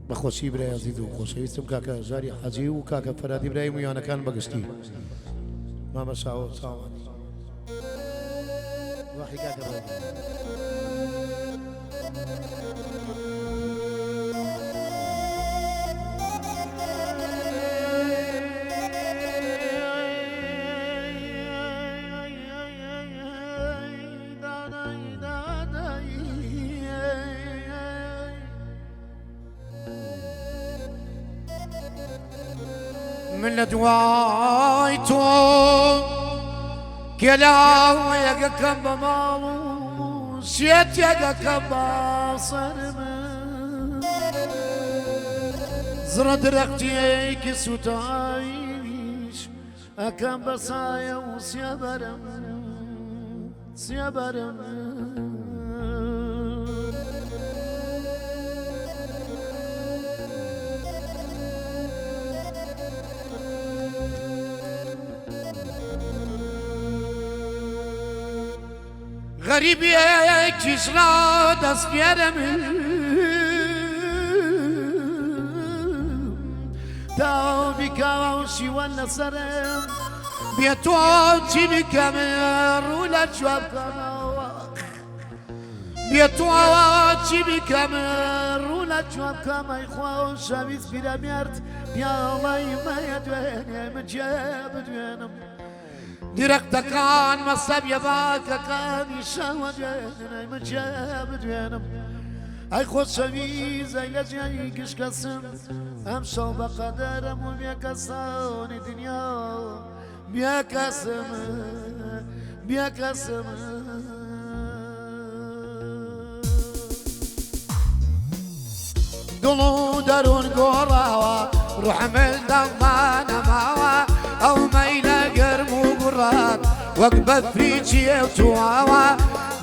بەخۆشی برای عزیز و خۆشەویستم کاکە ژاری حەجی و کاکە فەرادی برای مویانەکان بەگشتی مامە شاوە چاوانی واحی کاکە من لدواي تو كلاو يا كم مالو شيت يا كم صرم زرد رقتي كسوتايش أكم بصايا وسيبرم سيبرم غريبي كيشلا دسبيرم تاو بكاوشي ولا سرم بيتو تشيني كامير ولا جواب كما بيتو تشيني كامير ولا جواب كما يخوا شابيس بيراميرت يا الله ما يدوين مجاب دوينم درقت كان مصاب يباك كان يشاوى دوينم مجاب دوينم اي خود شوي زي لجاي كش قسم امشو بقدرم وبيكسون الدنيا بيكسم بيكسم دلو درون قراوة روح من دمانا ماوى او مينا قرم وقرات وقبت فريجي وتواوى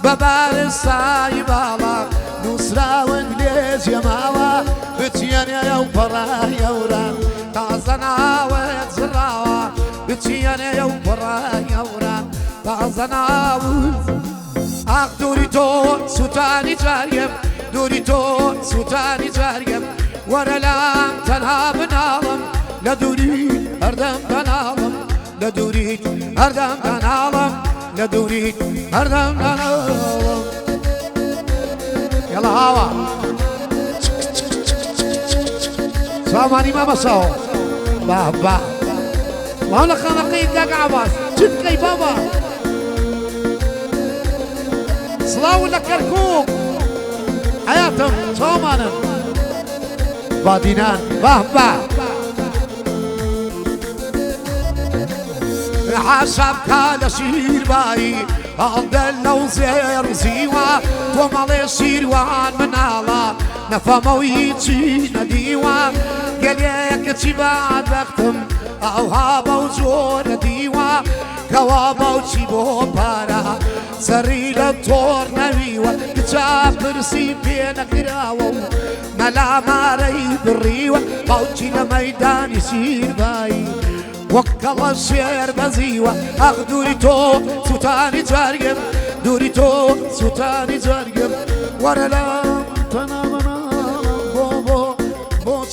ببال الصايبالا نصرة وانجليز يا ماوى بتيان يا وبرا يا ورا تعزنا وتزراوى بتيان يا وبرا يا ورا تعزنا دوريتو سوتاني جاريم دوريتو سوتاني جاريم ورا لام تنها بنالم لا دوري هردم بنالم لا دوري هردم بنالم لا دوري هردم بنالم يلا هوا سامعني ما بساو بابا ما لك خنقيت لك عباس جدكي بابا صلاو لك كركوك حياتهم سامانا بادينان بابا حسب كان شير باي عند لو زير زيوا ومالي سيروان من الله نفهمو يجي نديوا قال ياك تبعد بختم او هابو زور نديوا كوابو تشيبو بارا سري لطور نبيوا كتاب برسي بينا كراوو ملا ماري بالريوا باوتشي لميدان يسير باي وكلا الشعر بزيوة اخ دوريتو سوتاني جارجم دوريتو سوتاني جارجم ورا لا تنامنا بو بو بو